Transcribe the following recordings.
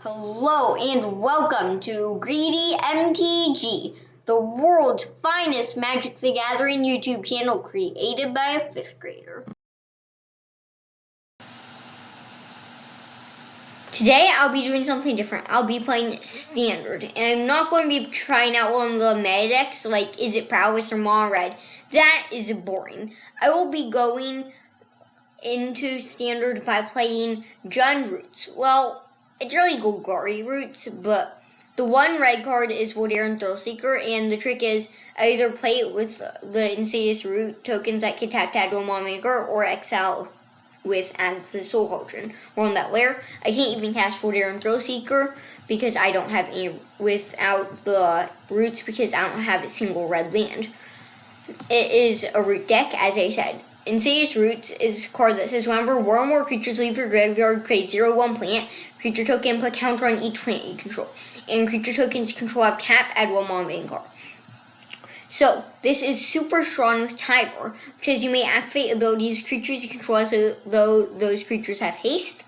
Hello and welcome to Greedy MTG, the world's finest Magic the Gathering YouTube channel created by a 5th grader. Today I'll be doing something different. I'll be playing Standard, and I'm not going to be trying out one of the meta decks like Izzet Prowess or Mono Red. That is boring. I will be going into Standard by playing Jund Roots. Well, it's really Golgari Roots, but the one red card is Voldaren Thrillseeker, and the trick is I either play it with the Insidious Root tokens that can tap Tadwilmon Maker or exile with Agatha's Soul Cauldron. Or on that layer, I can't even cast Voldaren Thrillseeker because I don't have any without the roots because I don't have a single red land. It is a root deck, as I said. Insidious Roots is a card that says whenever one or more creatures leave your graveyard, create 0/1 plant. Creature token put counter on each plant you control. And creature tokens control have tap, add 1 on main card. So, this is super strong with Tyvar, because you may activate abilities creatures you control as though those creatures have haste,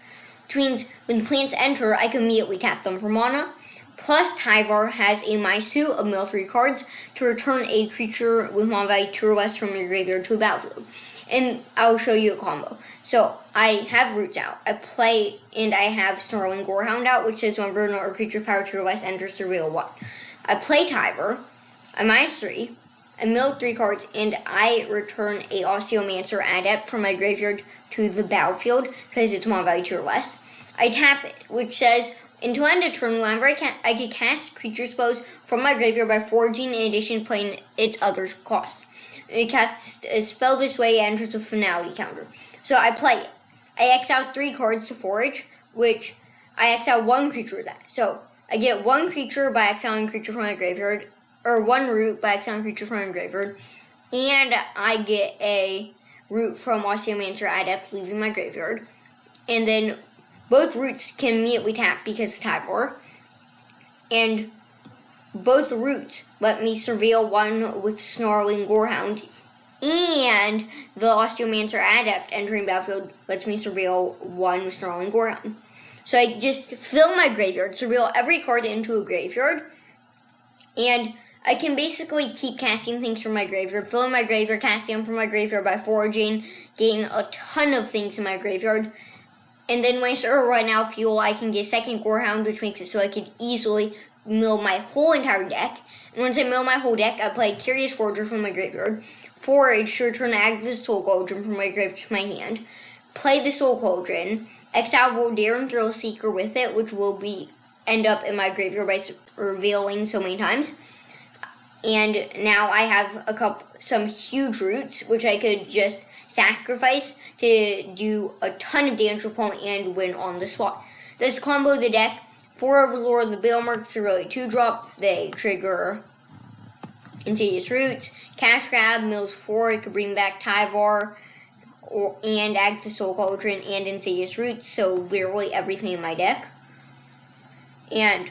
which means when plants enter, I can immediately tap them for mana. Plus, Tyvar has a Mysu of mill 3 cards to return a creature with mana value 2 or less from your graveyard to a battlefield. And I'll show you a combo. So, I have Roots out. I play, and I have Snarling Gorehound out, which says whenever a creature power 2 or less enters the real 1. I play Tyvar. I minus 3, I mill 3 cards, and I return a Osteomancer Adept from my graveyard to the battlefield because it's mana value 2 or less. I tap it, which says, until end of turn, whenever I can cast creature spells from my graveyard by foraging in addition to playing its other costs. You cast a spell this way, it enters a finality counter. So I play it. I exile 3 cards to forage, which I exile 1 creature with that. So I get 1 creature by exiling a creature from my graveyard, or 1 root by exiling a creature from my graveyard, and I get a root from Osteomancer Adept leaving my graveyard. And then both roots can immediately tap because of Tyvar. And both roots let me surveil 1 with Snarling Gorehound, and the Osteomancer Adept entering battlefield lets me surveil 1 with Snarling Gorehound. So I just fill my graveyard, surveil every card into a graveyard, and I can basically keep casting things from my graveyard, filling my graveyard, casting them from my graveyard by foraging, getting a ton of things in my graveyard. And then when I start right now fuel, I can get second Gorehound, which makes it so I can easily mill my whole entire deck. And once I mill my whole deck, I play Curious Forager from my graveyard, forage to return Agatha's Soul Cauldron from my graveyard to my hand, play the Soul Cauldron, exile Voldaren Thrillseeker with it, which will end up in my graveyard by revealing so many times. And now I have some huge roots, which I could just sacrifice to do a ton of damage to opponent and win on the spot. Let's combo the deck. 4 Overlord, the Bailmerks are really 2-drop. They trigger Insidious Roots. Cash Grab, mills 4, it could bring back Tyvar, and Agatha's Soul Cauldron, and Insidious Roots, so literally everything in my deck. And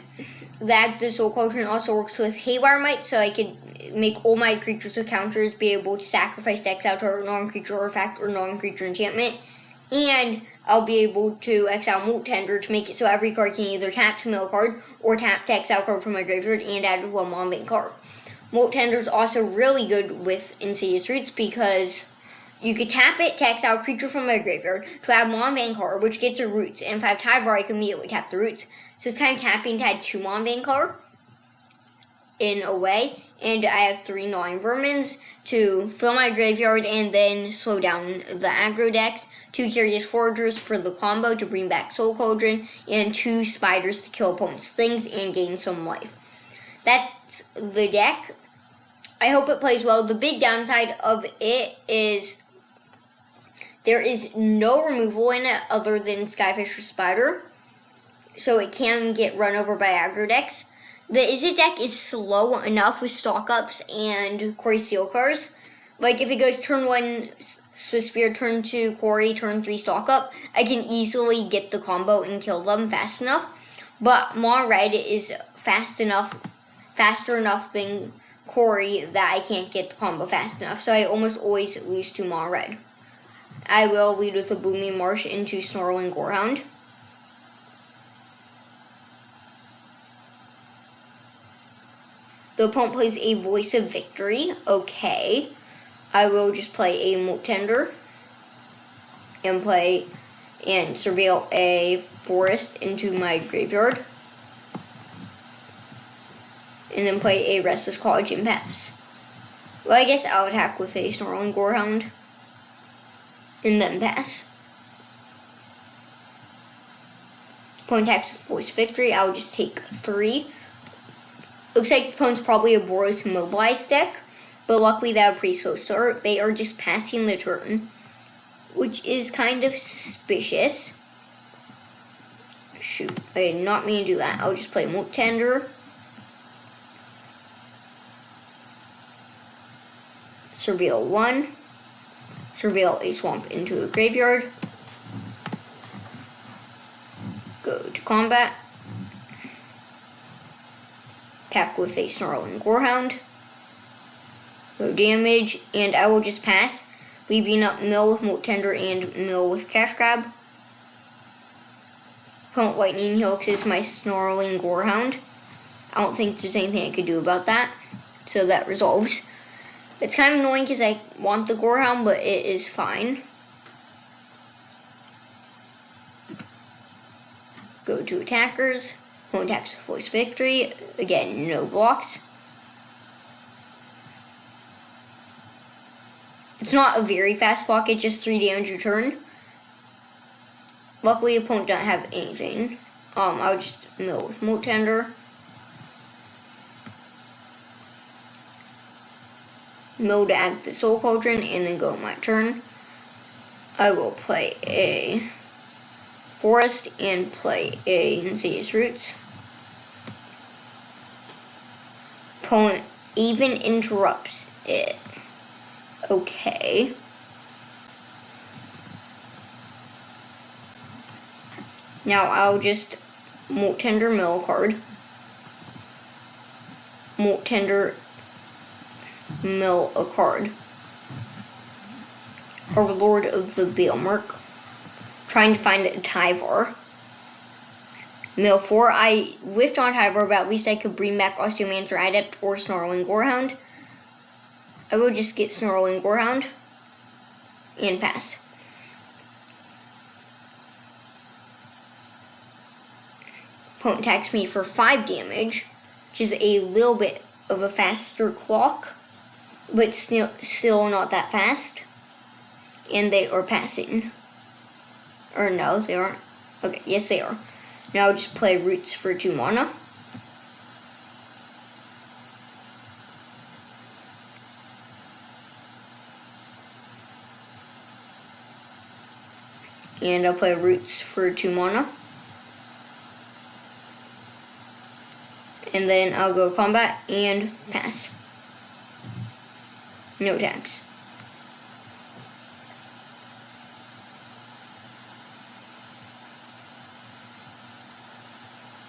the Soul Cauldron also works with Haywire Might, so I could make all my creatures with counters be able to sacrifice decks out to a non-creature artifact or non-creature enchantment. And I'll be able to exile Molt Tender to make it so every card can either tap to mill a card or tap to exile a card from my graveyard and add 1 on main card. Molt Tender is also really good with Insidious Roots because you could tap it to exile a creature from my graveyard to add 1 main card, which gets a roots. And if I have Tyvar, I can immediately tap the roots. So it's kind of tapping to add 2 on main card in a way. And I have 3 Gnawing Vermins to fill my graveyard and then slow down the aggro decks. 2 Curious Foragers for the combo to bring back Soul Cauldron, and 2 Spiders to kill opponents' things and gain some life. That's the deck. I hope it plays well. The big downside of it is there is no removal in it other than Skyfisher Spider, so it can get run over by aggro decks. The Izzet deck is slow enough with stock ups and Quarry Steelcars. Like if it goes turn 1 Swiftspear, turn 2 Quarry, turn 3 stock up, I can easily get the combo and kill them fast enough. But Mono Red is faster enough than Quarry that I can't get the combo fast enough. So I almost always lose to Mono Red. I will lead with a Booming Marsh into Snarling Gorehound. The opponent plays a Voice of Victory. Okay. I will just play a Moltender and surveil a forest into my graveyard. And then play a Restless College and pass. Well, I guess I'll attack with a Snarling Gorehound. And then pass. Opponent attacks with Voice of Victory. I'll just take 3. Looks like the opponent's probably a Boros Mobilize deck. But luckily they have a pretty slow start. They are just passing the turn, which is kind of suspicious. Shoot, I did not mean to do that. I'll just play Moltender. Surveil 1. Surveil a swamp into a graveyard. Go to combat. Attack with a Snarling Gorehound. No damage, and I will just pass, leaving up Mill with Moltender and Mill with Cash Grab. Opponent Lightning Helix is my Snarling Gorehound. I don't think there's anything I could do about that, so that resolves. It's kind of annoying because I want the Gorehound, but it is fine. Go to attackers. Opponent attacks with Voice of Victory. Again, no blocks. It's not a very fast block, it's just 3 damage a turn. Luckily, opponent doesn't have anything. I'll just mill with Moltender. Mill to add the Soul Cauldron, and then go my turn. I will play a Forest and play a Insidious Roots. Opponent even interrupts it. Okay. Now I'll just Moltender mill a card. Moltender mill a card. Overlord of the Baelmerk. Trying to find a Tyvar. Mill 4. I whiffed on Tyvar, but at least I could bring back Osteomancer Adept or Snarling Gorehound. I will just get Snarling Gorehound and pass. Opponent attacks me for 5 damage, which is a little bit of a faster clock, but still not that fast. And they are passing. Or no, they aren't. Okay, yes they are. Now I'll just play Roots for 2 mana. And I'll play Roots for 2 mana. And then I'll go combat and pass. No attacks.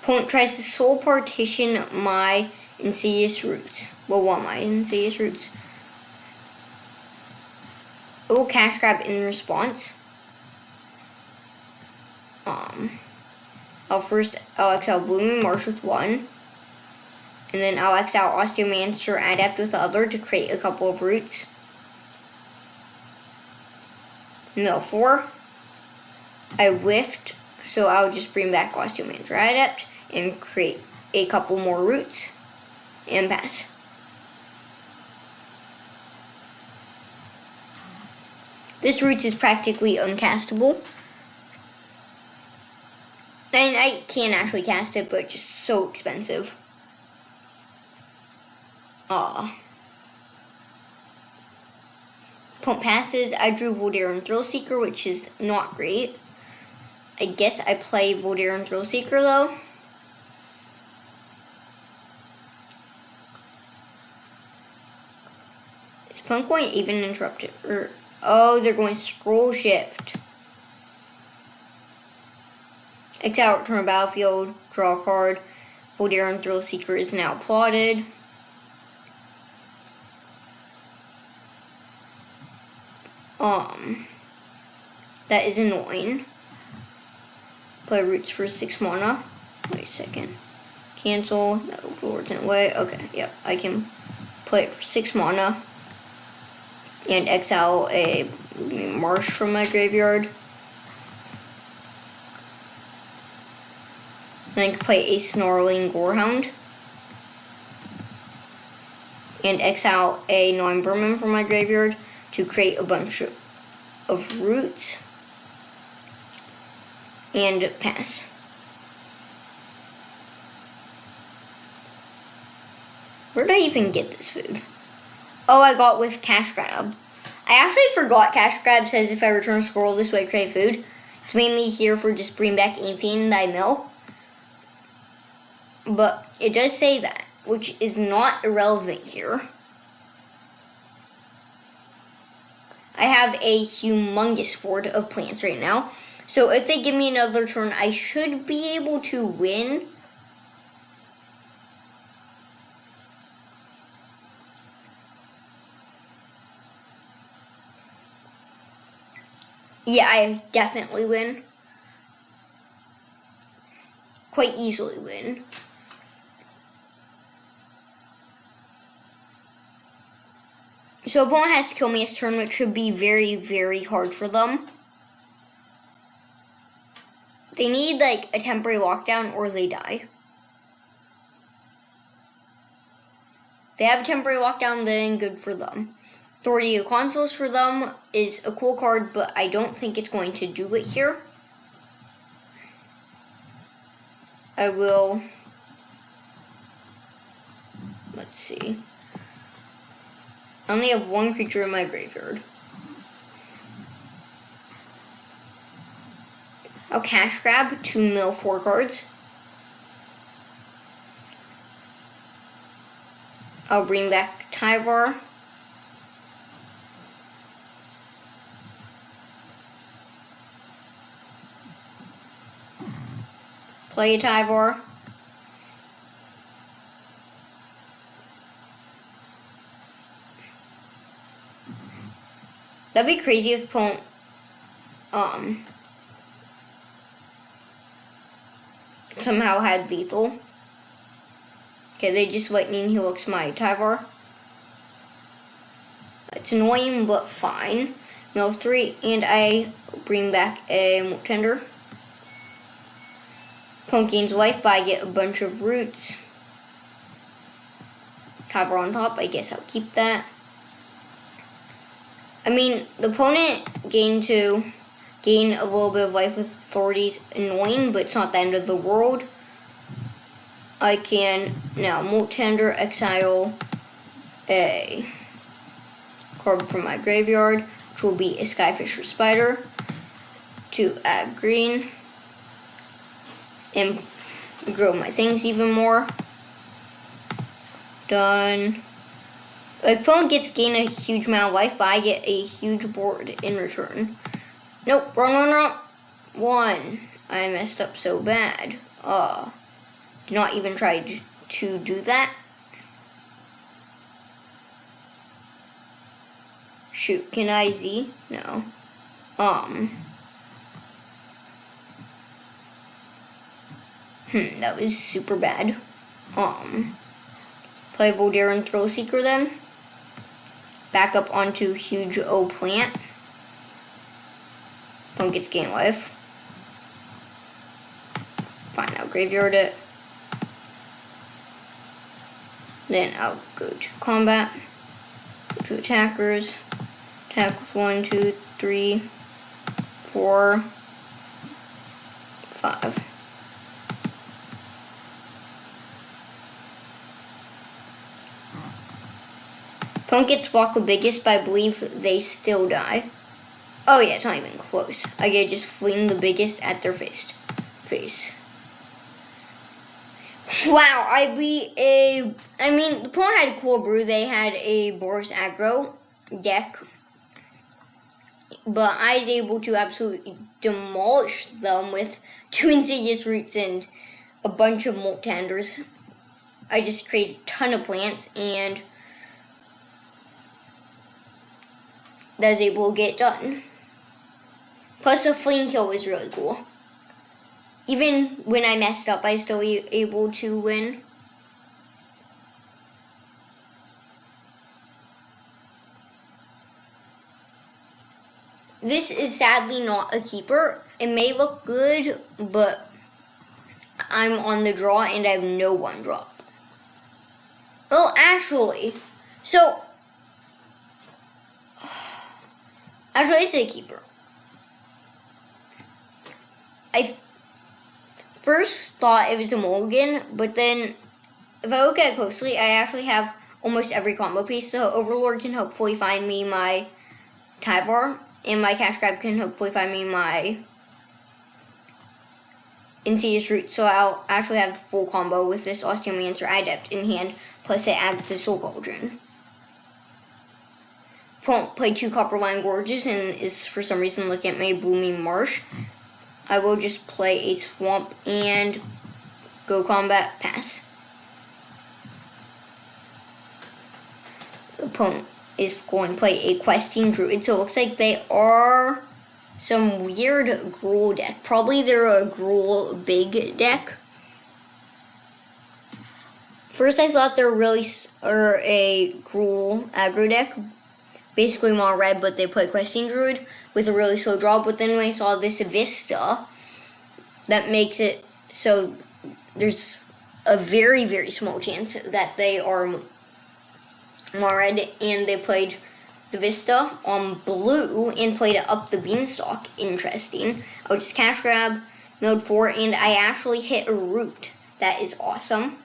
Opponent tries to soul partition my Insidious Roots. Well, one of my Insidious Roots. I will Cash Grab in response. I'll exile Blooming Marsh with 1. And then I'll exile Osteomancer Adept with the other to create a couple of roots. Mill 4. I whiffed, so I'll just bring back Osteomancer Adept and create a couple more roots and pass. This roots is practically uncastable. And I can actually cast it, but just so expensive. Opponent passes. I drew Voldaren Thrillseeker, which is not great. I guess I play Voldaren Thrillseeker though. Is opponent going to even interrupt it? Oh, they're going Scroll Shift. Exile, return to battlefield, draw a card. Voldaren Thrillseeker is now plotted. That is annoying. Play Roots for 6 mana. Wait a second. Cancel. No, forwards in way. Okay, yep. I can play it for 6 mana. And exile a Marsh from my graveyard. Then I can play a Snarling Gorehound. And exile a non-vermin from my graveyard to create a bunch of roots. And pass. Where did I even get this food? Oh, I got with Cash Grab. I actually forgot Cash Grab says if I return a squirrel this way, create food. It's mainly here for just bring back anything that I mill. But it does say that, which is not irrelevant here. I have a humongous board of plants right now. So if they give me another turn, I should be able to win. Yeah, I definitely win. Quite easily win. So opponent has to kill me this turn, which should be very, very hard for them. They need like a temporary lockdown or they die. They have a temporary lockdown, then good for them. Authority of Consuls for them is a cool card, but I don't think it's going to do it here. I will... Let's see. I only have one creature in my graveyard. I'll Cash Grab to mill 4 cards. I'll bring back Tyvar. Play Tyvar. That'd be crazy if opponent somehow had lethal. Okay, they just lightning helix my Tyvar. It's annoying but fine. Mill 3 and I bring back a Moltender. Opponent gains life, but I get a bunch of roots. Tyvar on top, I guess I'll keep that. I mean, the opponent gain a little bit of life with authorities, annoying, but it's not the end of the world. I can now Moltender, exile a card from my graveyard, which will be a Skyfisher Spider, to add green and grow my things even more. Done. The opponent gets gain a huge amount of life, but I get a huge board in return. Nope, wrong. 1. I messed up so bad. Did not even try to do that. Shoot, can I Z? No. That was super bad. Play Voldaren Thrillseeker then. Back up onto huge O plant. Opponent gets gain life. Fine, I'll graveyard it. Then I'll go to combat. Go to attackers. Attack with 1, 2, 3, 4, 5. Opponent gets blocked with biggest, but I believe they still die. Oh yeah, it's not even close. I get just fling the biggest at their face. Wow, I beat the opponent had a cool brew. They had a Boros aggro deck. But I was able to absolutely demolish them with 2 Insidious Roots and a bunch of Moltenders. I just created a ton of plants and that was able to get done. Plus, the fleeing kill was really cool. Even when I messed up, I still able to win. This is sadly not a keeper. It may look good, but I'm on the draw and I have no one drop. Well, actually, it's a keeper. I first thought it was a mulligan, but then if I look at it closely, I actually have almost every combo piece, so Overlord can hopefully find me my Tyvar, and my Cash Grab can hopefully find me my Insidious Root, so I'll actually have full combo with this Osteomancer Adept in hand, plus I add the Soul Cauldron. Won't play 2 Copperline Gorges and is for some reason looking at my Blooming Marsh. I will just play a Swamp and go combat, pass. The opponent is going to play a Questing Druid, so it looks like they are some weird Gruul deck. Probably they're a Gruul big deck. First I thought they were a Gruul aggro deck, basically mono red, but they play Questing Druid with a really slow draw. But then when I saw this Vista, that makes it so there's a very, very small chance that they are mono red, and they played the Vista on blue and played it up the Beanstalk. Interesting. I'll just Cash Grab, milled 4, and I actually hit a Root. That is awesome.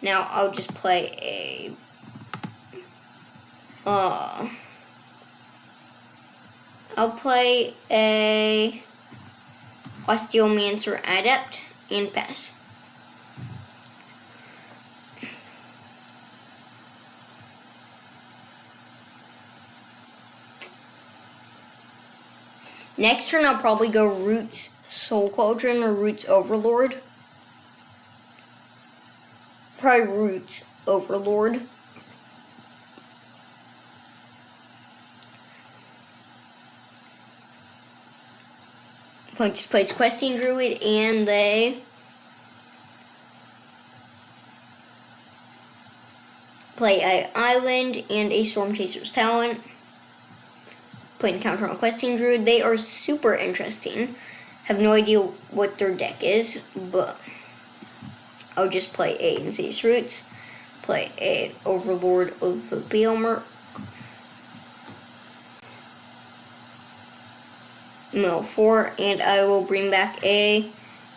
Now I'll just play I'll play a Osteomancer Adept and pass. Next turn I'll probably go Roots Soul Cauldron or Roots Overlord. Probably Roots Overlord. Opponent just plays Questing Druid and they play an Island and a Storm Chaser's Talent. Playing counter on Questing Druid. They are super interesting. Have no idea what their deck is, but I'll just play a Insidious Roots, play a Overlord of the Beelmer, mill 4, and I will bring back a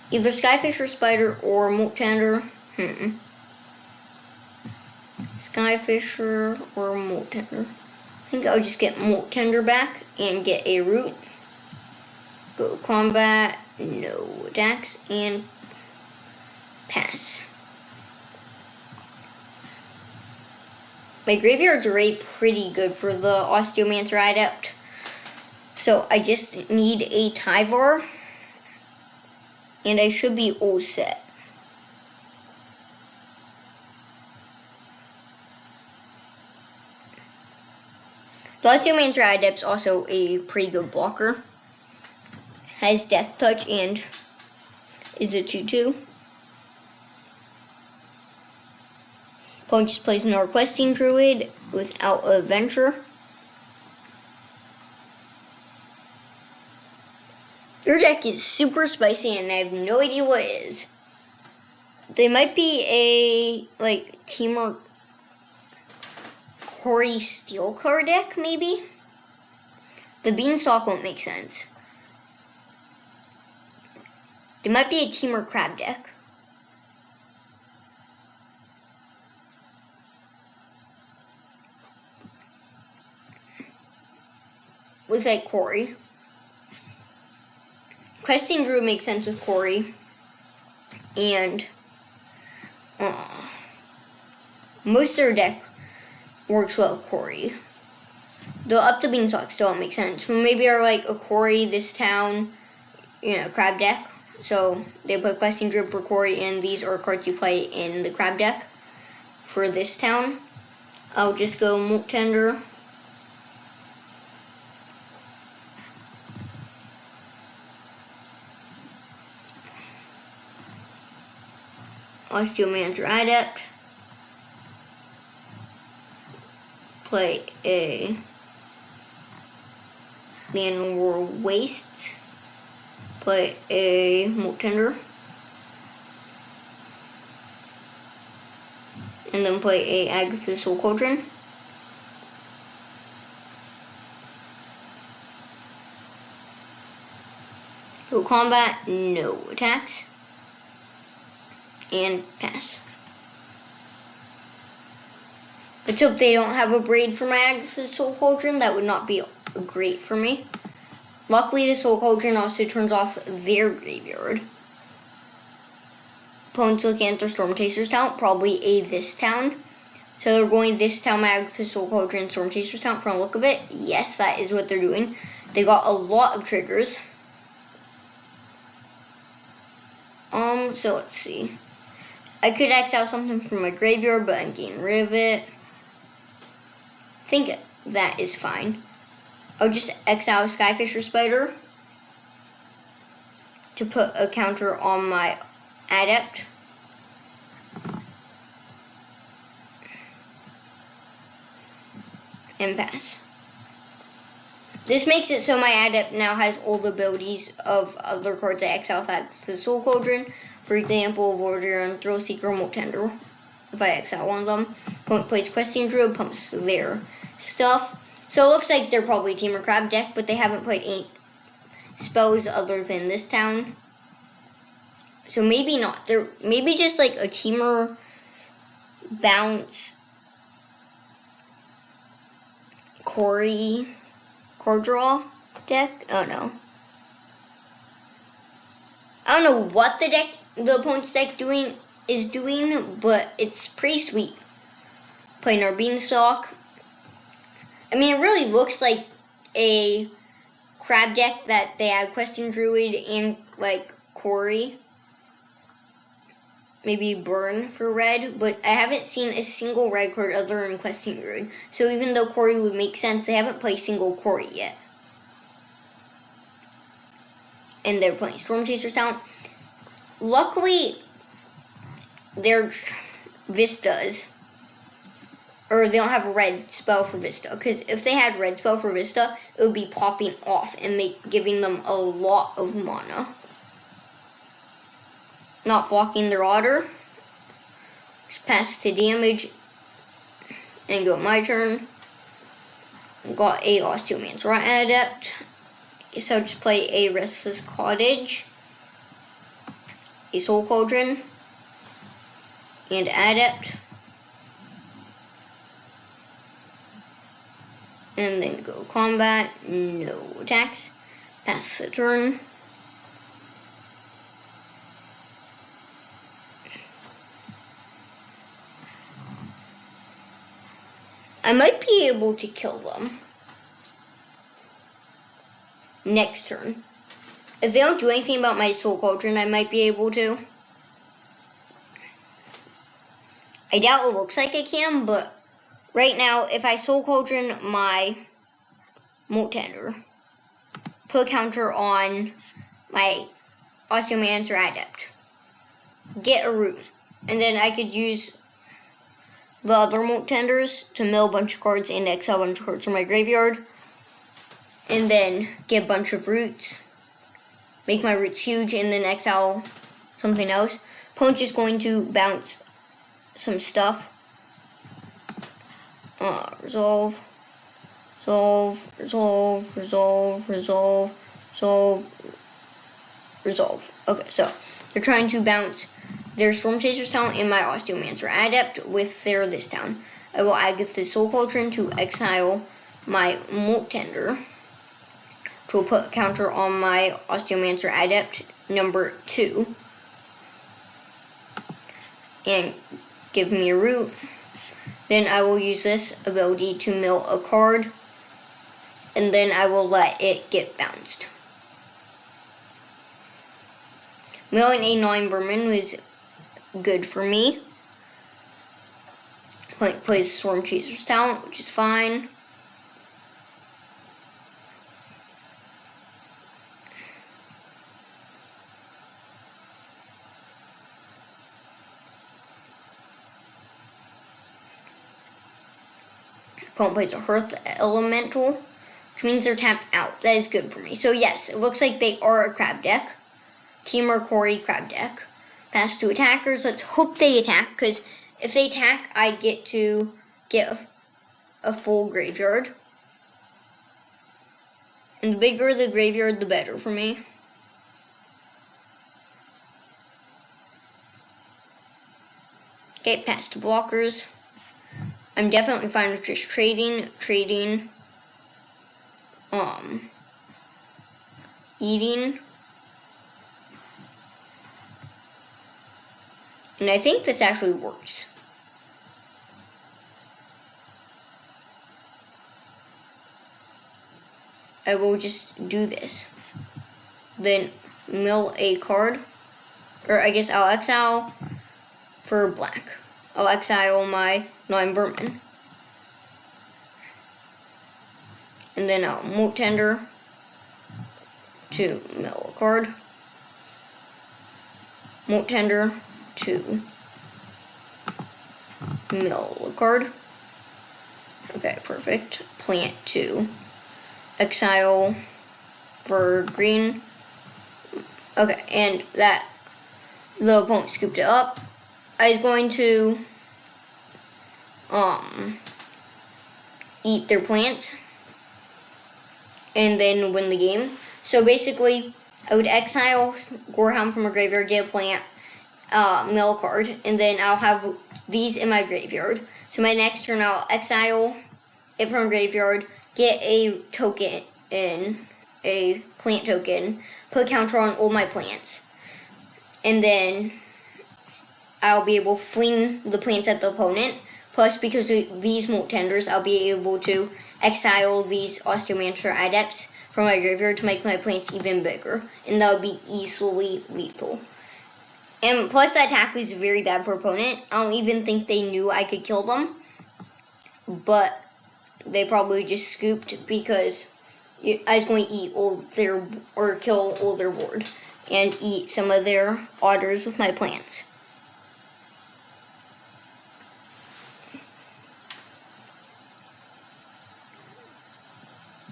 either Skyfisher Spider or Molt Tender. Skyfisher or Molt Tender. I think I'll just get Molt Tender back and get a Root. Go combat, no attacks, and pass. My graveyard's already pretty good for the Osteomancer Adept. So I just need a Tyvar, and I should be all set. The Osteomancer Adept's also a pretty good blocker. Has Death Touch and is a 2/2. Opponent just plays another Questing Druid without a Venture. Their deck is super spicy and I have no idea what it is. They might be a Temur Quarry Steel card deck, maybe? The Beanstalk won't make sense. They might be a Temur Crab deck. With Quarry. Questing Druid makes sense with Quarry. And most of their deck works well with Quarry. Though up to Beanstalk still don't make sense. Maybe are a Quarry, this town, crab deck. So they play Questing Druid for Quarry, and these are cards you play in the crab deck for this town. I'll just go Molt Tender. Osteomancer Adept. Play a Llanowar Wastes. Play a Moltender. And then play a Agatha's Soul Cauldron. So combat, no attacks. And pass. Let's hope they don't have a braid for my Agatha's Soul Cauldron. That would not be great for me. Luckily, the Soul Cauldron also turns off their graveyard. Opponents looking at their Storm Chaser's talent, probably a this town. So they're going this town, my Agatha's Soul Cauldron, Storm Chaser's talent from the look of it. Yes, that is what they're doing. They got a lot of triggers. So let's see. I could exile something from my graveyard, but I'm getting rid of it. I think that is fine. I'll just exile Skyfisher Spider to put a counter on my Adept. And pass. This makes it so my Adept now has all the abilities of other cards I exile that the Soul Cauldron. For example, Warrior and Thrill Seeker, Moltender. If I exile one of them, opponent plays Questing Druid, pumps their stuff. So it looks like they're probably a Temur Crab deck, but they haven't played any spells other than this town. So maybe not. They're maybe just like a Temur Bounce Corey card draw deck. Oh no. I don't know what the opponent's deck is doing, but it's pretty sweet. Playing our Beanstalk. I mean, it really looks like a crab deck that they had Questing Druid and like Corey. Maybe Burn for red, but I haven't seen a single red card other than Questing Druid. So even though Corey would make sense, they haven't played single Corey yet. And they're playing Storm Chaser's talent. Luckily, their Vistas, or they don't have a red spell for Vista, because if they had red spell for Vista, it would be popping off and giving them a lot of mana. Not blocking their Otter. Just pass to damage and go my turn. Got a Osteomancer Adept. Guess I'll just play a Restless Cottage, a Soul Cauldron, and Adept. And then go combat, no attacks. Pass the turn. I might be able to kill them next turn. If they don't do anything about my Soul Cauldron, I might be able to. I doubt it looks like I can, but right now, if I Soul Cauldron my Moltender, put a counter on my Osteomancer Adept, get a root, and then I could use the other Moltenders to mill a bunch of cards and exile a bunch of cards from my graveyard, and then get a bunch of roots, make my roots huge, and then exile something else. Opponent's just going to bounce some stuff. Resolve. Okay, so they're trying to bounce their Storm Chaser's talent and my Osteomancer Adept with their this town. I will Agatha's Soul Cauldron to exile my Moltender, which will put a counter on my Osteomancer Adept number 2 and give me a root. Then I will use this ability to mill a card, and then I will let it get bounced. Milling a 9 Vermin was good for me. Plays Storm Chaser's talent, which is fine. Opponent plays a Hearth Elemental, which means they're tapped out. That is good for me. So yes, it looks like they are a crab deck. Temur Kori crab deck. Pass to attackers. Let's hope they attack, because if they attack, I get to get a full graveyard. And the bigger the graveyard, the better for me. Okay, past the blockers. I'm definitely fine with just trading, eating. And I think this actually works. I will just do this. Then mill a card. Or I guess I'll exile for black. I'll exile my 9 Vermin. And then I'll Moat Tender to mill a card. Moat Tender to mill a card. Okay, perfect. Plant to exile for green. Okay, and that the opponent scooped it up. I was going to eat their plants and then win the game. So basically, I would exile Gorehound from a graveyard, get a plant, mill a card, and then I'll have these in my graveyard. So my next turn, I'll exile it from a graveyard, get a token in, a plant token, put a counter on all my plants, and then I'll be able to fling the plants at the opponent. Plus, because of these Moat Tenders, I'll be able to exile these Osteomancer Adepts from my graveyard to make my plants even bigger, and that would be easily lethal. And plus, the attack was very bad for opponent. I don't even think they knew I could kill them, but they probably just scooped because I was going to eat all their, or kill all their board, and eat some of their otters with my plants.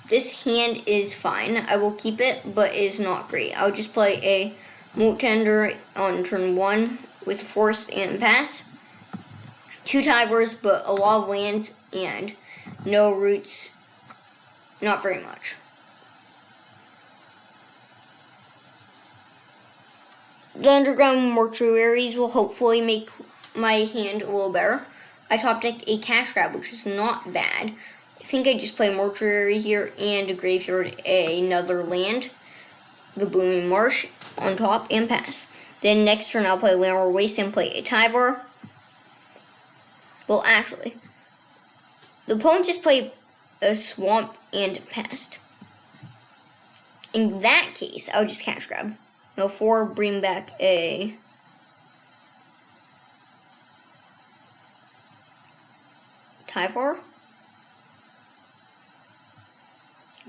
This hand is fine. I will keep it, but it is not great. I'll just play a Moat Tender on turn 1 with Force and Pass. 2 Tigers, but a lot of lands and no roots. Not very much. The Underground Mortuaries will hopefully make my hand a little better. I top decked a Cash Grab, which is not bad. I think I just play Mortuary here and a graveyard another land, the Blooming Marsh, on top and pass. Then next turn I'll play Landward Waste and play a Tyvar. Well, actually, the opponent just played a Swamp and passed. In that case, I'll just Cash Grab. No 4, bring back a Tyvar.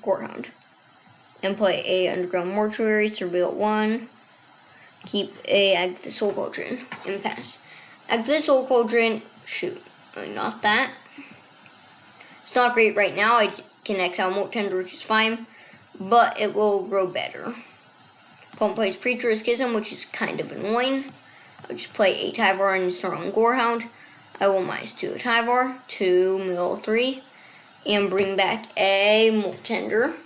Gorehound. And play a Underground Mortuary, Surveil 1. Keep a Act the Soul Cauldron and pass. Act the Soul Cauldron, shoot, not that. It's not great right now. I can exile Moat Tender, which is fine, but it will grow better. Opponent plays Preacher of Schism, which is kind of annoying. I'll just play a Tyvar and start on Gorehound. I will -2 a Tyvar, 2 mill 3. And bring back a Moat Tender.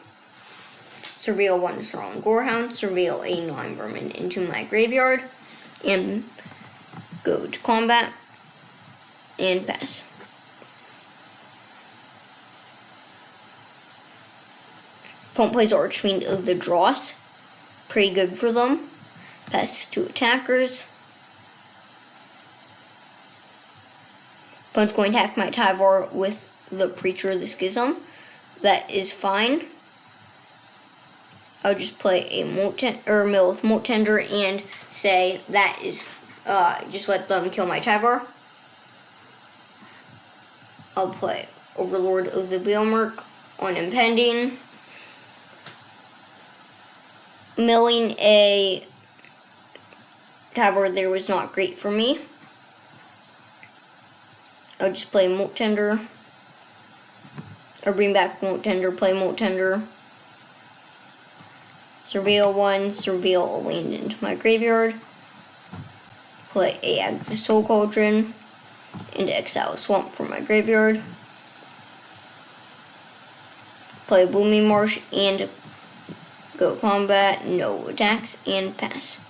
Surveil 1 Strong Gorehound. Surveil a 9 Vermin into my graveyard. And go to combat. And pass. Opponent plays Archfiend of the Dross. Pretty good for them. Pass to attackers. Opponent's going to attack my Tyvar with the Preacher of the Schism. That is fine. I'll just play a mill with Moat Tender and say that is just let them kill my Tyvar. I'll play Overlord of the Baelmerk on Impending. Milling a Tyvar there was not great for me. I'll just play Moat Tender. Or bring back Molt Tender, play Molt Tender. Surveil 1, Surveil a land into my graveyard. Play a Soul Cauldron. And exile Swamp from my graveyard. Play Blooming Marsh and go combat, no attacks, and pass.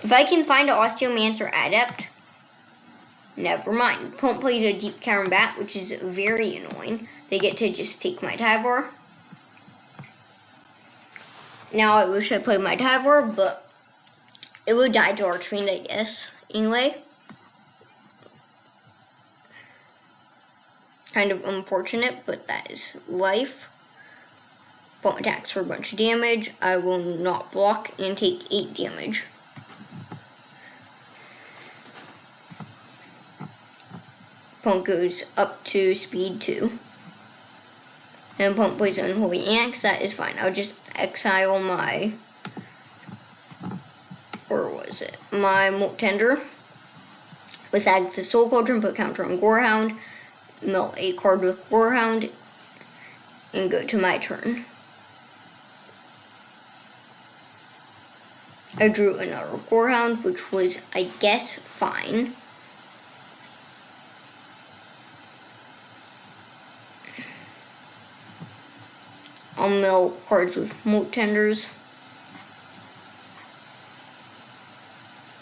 If I can find an Osteomancer Adept, never mind. Opponent plays a Deep Cavern Bat, which is very annoying. They get to just take my Tyvar. Now I wish I played my Tyvar, but it would die to Archfiend, I guess. Anyway. Kind of unfortunate, but that is life. Opponent attacks for a bunch of damage. I will not block and take 8 damage. Opponent goes up to speed 2. And opponent plays Unholy Axe. That is fine. I'll just exile my... Or was it? My Molt Tender. With Agatha's Soul Cauldron, put counter on Gorehound. Mill a card with Gorehound. And go to my turn. I drew another Gorehound, which was, I guess, fine. I'll mill cards with Molt Tenders.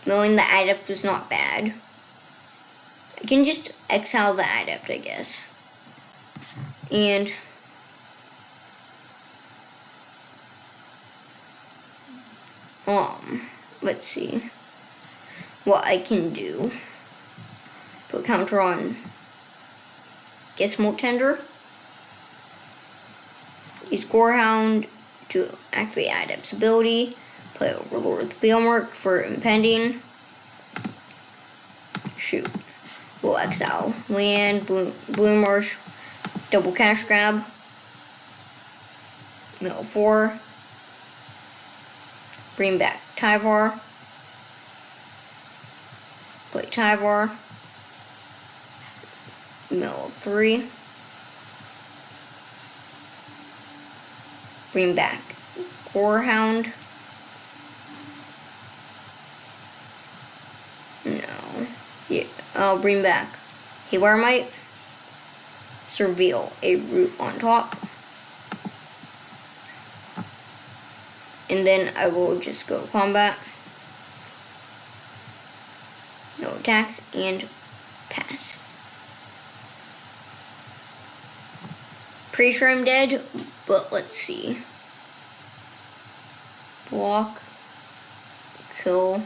Milling the Adept is not bad. I can just exile the Adept, I guess. And let's see what I can do. Put counter on, guess, Molt Tender. Use Gorehound to activate Adept's ability. Play Overlord with Bailmark for impending. Shoot. We'll exile land, Bloom Marsh, double cash grab. Mill 4. Bring back Tyvar. Play Tyvar. Mill 3. Bring back Gorehound. No. Yeah, I'll bring back Haywire Mite. Surveil a Root on top. And then I will just go combat. No attacks and pass. Pretty sure I'm dead, but let's see. Block. Kill.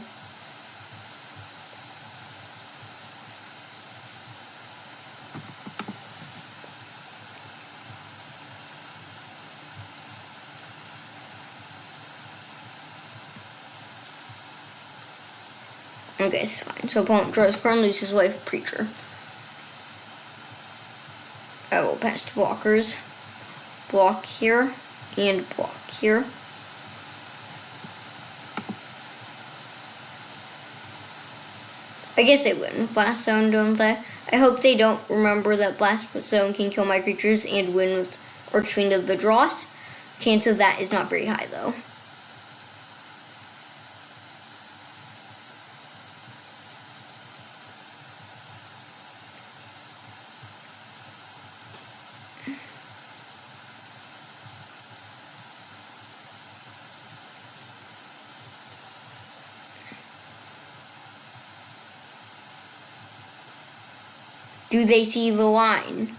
Okay, it's fine. So opponent draws card, loses life, Preacher. I will pass to blockers. Block here and block here. I guess they win with Blast Zone, don't they? I hope they don't remember that Blast Zone can kill my creatures and win with Archfiend of the Dross. Chance of that is not very high, though. Do they see the line?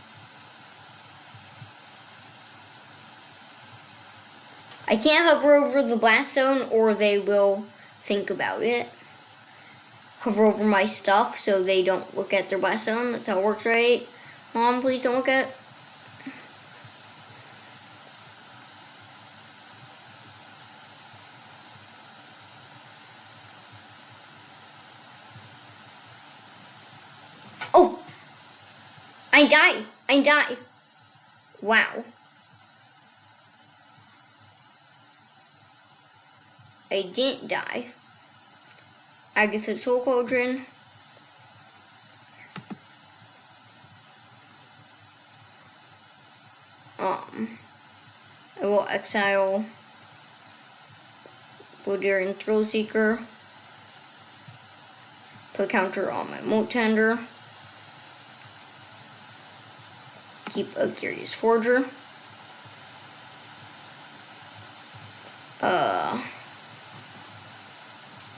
I can't hover over the Blast Zone or they will think about it. Hover over my stuff so they don't look at their Blast Zone. That's how it works, right? Mom, please don't look at... Oh! I die. Wow. I didn't die. Agatha's Soul Cauldron. I will exile Voldaren Thrillseeker. Put counter on my Moat Tender. Keep a Curious Forger.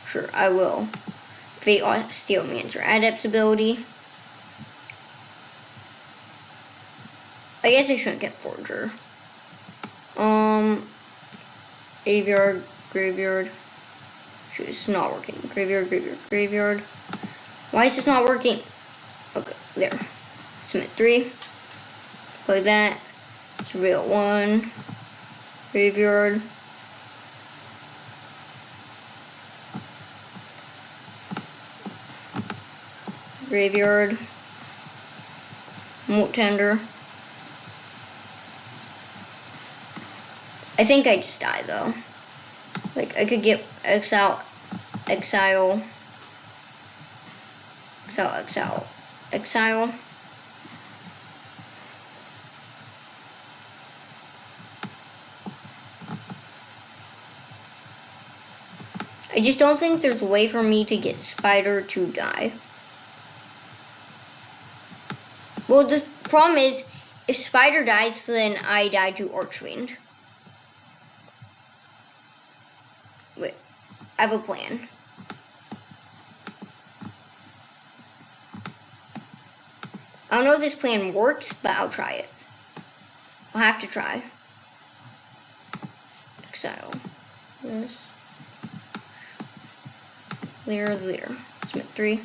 Sure, I will. Fate Steelmancer Adept's ability. I guess I shouldn't get Forger. Graveyard. Shoot, it's not working. Graveyard. Why is this not working? Okay, there. Submit 3. Play that. Surveil 1. Graveyard. Moat Tender. I think I just died though. Like I could get exile. I just don't think there's a way for me to get Spider to die. Well, the problem is, if Spider dies, then I die to Archfiend. Wait, I have a plan. I don't know if this plan works, but I'll try it. I'll have to try. Exile. This. There. Submit 3.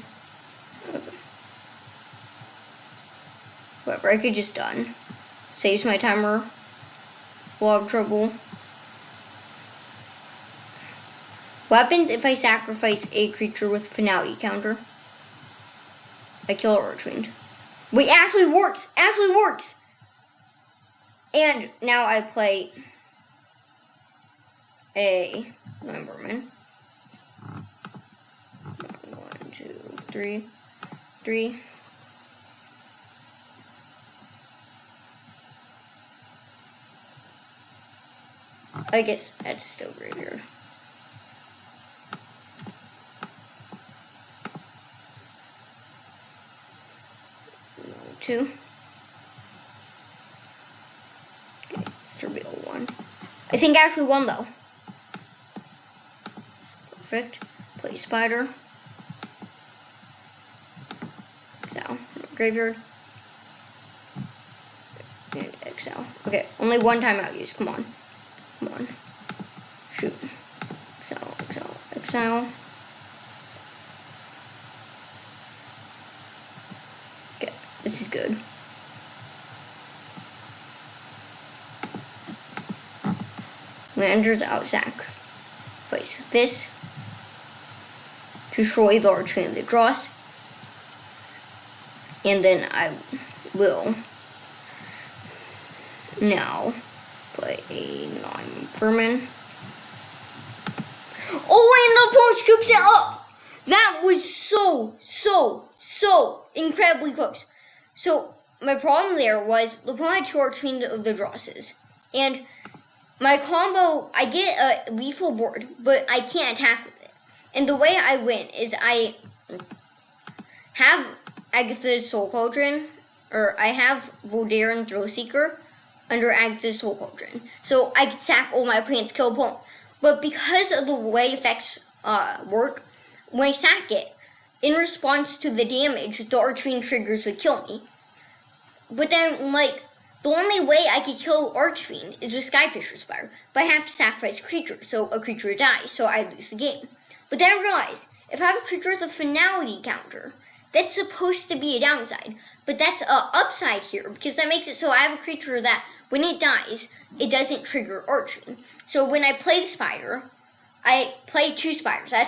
Okay. Whatever, I could just done. Saves my timer. We'll have trouble. What happens if I sacrifice a creature with Finality counter? I kill Archfiend. Wait, actually works! And now I play a Lumberman. 1, 2, 3. I guess that's still Graveyard. 2. Okay, Surveil 1. I think I actually won though. Perfect. Play Spider. Exile. Graveyard. And exile. Okay, only one timeout use. Come on. Shoot. Exile. Okay, this is good. Manager's Outsack. Place this. Destroy the Archfiend that draws. And then I will now play a non-vermin. Oh, and the opponent scoops it up! That was so incredibly close. So, my problem there was the opponent had 2 Archfiend of the Drosses. And my combo, I get a lethal board, but I can't attack with it. And the way I win is I have Agatha's Soul Cauldron, or I have Voldaren Thrillseeker under Agatha's Soul Cauldron. So I can sack all my opponent's kill opponent. But because of the way effects work, when I sack it, in response to the damage, the Archfiend triggers would kill me. But then, like, the only way I could kill Archfiend is with Skyfisher Spire. But I have to sacrifice a creature, so a creature dies, so I lose the game. But then I realized, if I have a creature with a Finality counter, that's supposed to be a downside. But that's an upside here, because that makes it so I have a creature that, when it dies, it doesn't trigger Archfiend. So when I play the Spider, I play 2 Spiders. I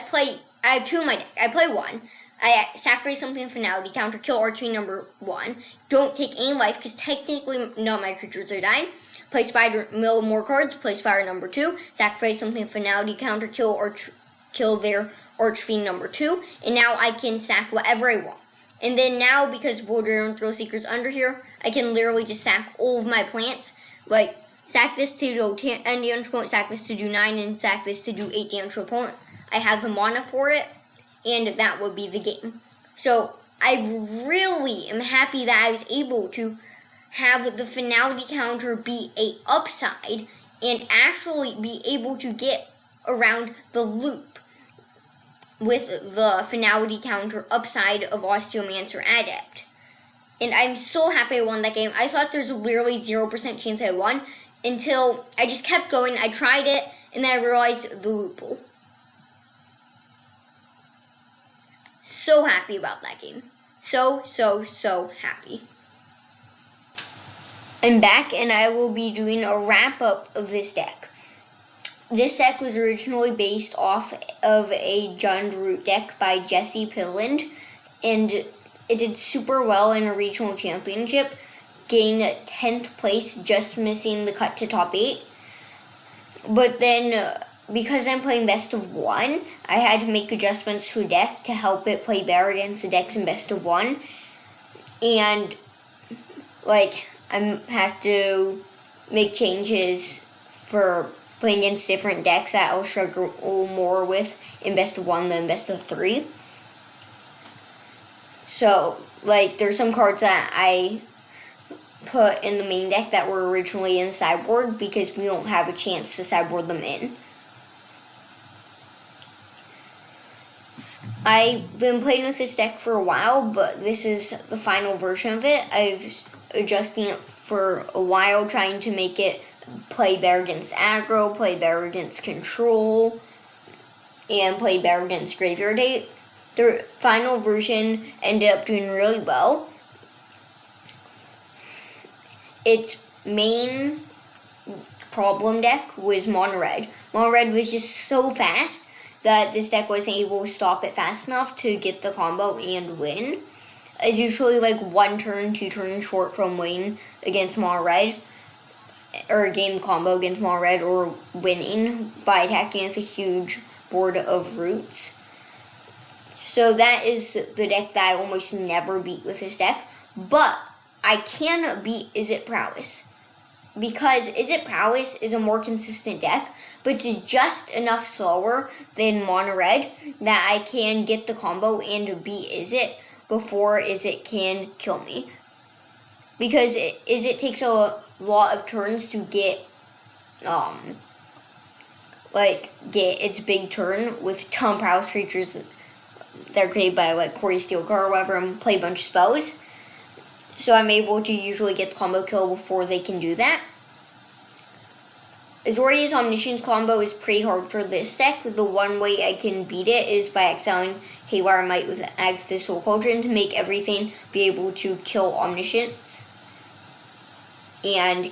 have 2 in my deck. I play 1. I sacrifice something in Finality counter, kill Archfiend number 1. Don't take any life, because technically none of my creatures are dying. play Spider, mill more cards, play Spider number 2, sacrifice something finality counter, kill their Archfiend number 2, and now I can sack whatever I want. And then now, because Voldemort and Thrill Seeker's under here, I can literally just sack all of my plants. Like, sack this to do 10 damage to opponent, sack this to do 9, and sack this to do 8 damage to opponent. I have the mana for it, and that would be the game. So, I really am happy that I was able to have the finality counter be a upside, and actually be able to get around the loop with the finality counter upside of Osteomancer Adept. And I'm so happy I won that game. I thought there's literally 0% chance I won until I just kept going. I tried it, and then I realized the loophole. So happy about that game. So happy. I'm back, and I will be doing a wrap-up of this deck. This deck was originally based off of a Jund Root deck by Jesse Pilland, and it did super well in a regional championship, gained 10th place, just missing the cut to top 8. But then, because I'm playing best of 1, I had to make adjustments to a deck to help it play better against the decks in best of 1. And, like, I have to make changes for playing against different decks that I'll struggle more with in best of 1 than best of 3. So, like, there's some cards that I put in the main deck that were originally in the sideboard because we don't have a chance to sideboard them in. I've been playing with this deck for a while, but this is the final version of it. I've adjusting it for a while, trying to make it play better against aggro, play better against control, and play better against Graveyard Hate. The final version ended up doing really well. Its main problem deck was Mono Red. Mono Red was just so fast that this deck wasn't able to stop it fast enough to get the combo and win. It's usually like 1 turn, 2 turns short from winning against Mono Red, or game combo against Mono Red, or winning by attacking against a huge board of roots. So that is the deck that I almost never beat with this deck. But I can beat Izzet Prowess, because Izzet Prowess is a more consistent deck, but it's just enough slower than Mono Red that I can get the combo and beat Izzet before Izzet can kill me. Because Izzet takes a lot of turns to get its big turn with ton of prowess creatures that are created by like Corey Steelcar or whatever, and play a bunch of spells. So I'm able to usually get the combo kill before they can do that. Azorius Omniscience combo is pretty hard for this deck. The one way I can beat it is by exiling Haywire Might with Agatha Soul Cauldron to make everything be able to kill Omniscience and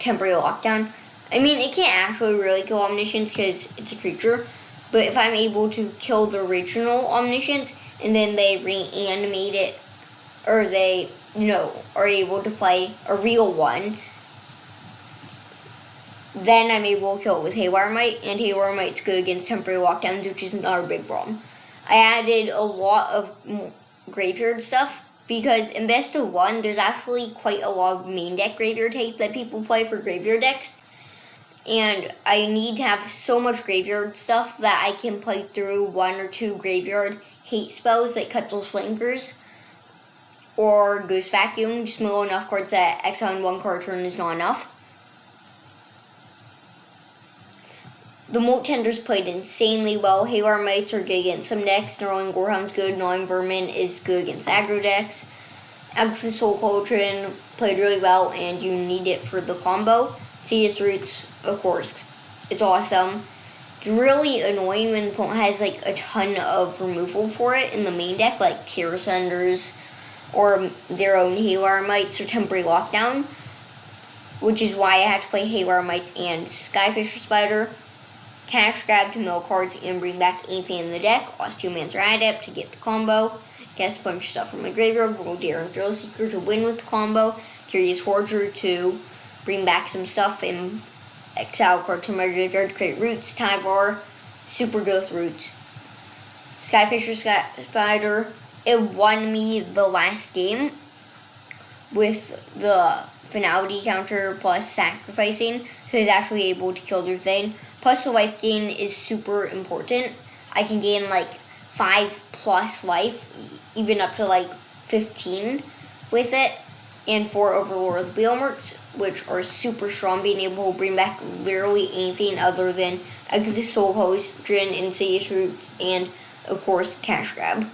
Temporary Lockdown. I mean, it can't actually really kill Omniscience because it's a creature, but if I'm able to kill the original Omniscience and then they reanimate it, or they, are able to play a real one, then I'm able to kill it with Haywire Might, and Haywire Might's good against temporary lockdowns, which is another big problem. I added a lot of graveyard stuff, because in best of 1, there's actually quite a lot of main deck Graveyard Hate that people play for graveyard decks, and I need to have so much graveyard stuff that I can play through 1 or 2 Graveyard Hate spells like Cutthroat's Flankers or Ghost Vacuum. Just mill enough cards that exiling 1 card turn is not enough. The Moltender's played insanely well. Haywire Mites are good against some decks. Snarling Gorehound's good. Gnawing Vermin is good against aggro decks. Agatha Soul Cauldron played really well, and you need it for the combo. Seedless Roots, of course, it's awesome. It's really annoying when the opponent has like a ton of removal for it in the main deck, like Kira Sunders or their own Haywire Mites or Temporary Lockdown, which is why I have to play Haywire Mites and Skyfisher Spider. Cash Grab to mill cards and bring back anything in the deck. Osteomancer Adept to get the combo. Cast a bunch of stuff from my graveyard. Voldear and Thrill Seeker to win with the combo. Curious Forger to bring back some stuff and exile cards from my graveyard to create roots. Tyvar, super growth roots. Skyfisher, Spider. It won me the last game with the finality counter plus sacrificing, so he's actually able to kill their thing. Plus the life gain is super important. I can gain like 5+ life, even up to like 15 with it. And 4 Overlord Wheelmarks, which are super strong, being able to bring back literally anything other than the Soul Potion, Insidious Roots, and of course Cash Grab.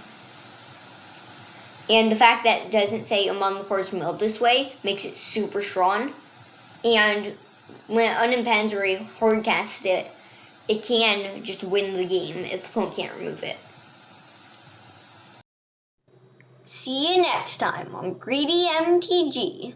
And the fact that it doesn't say among the cards milled this way makes it super strong. And when it unimpends or hard casts it, it can just win the game if the opponent can't remove it. See you next time on Greedy MTG.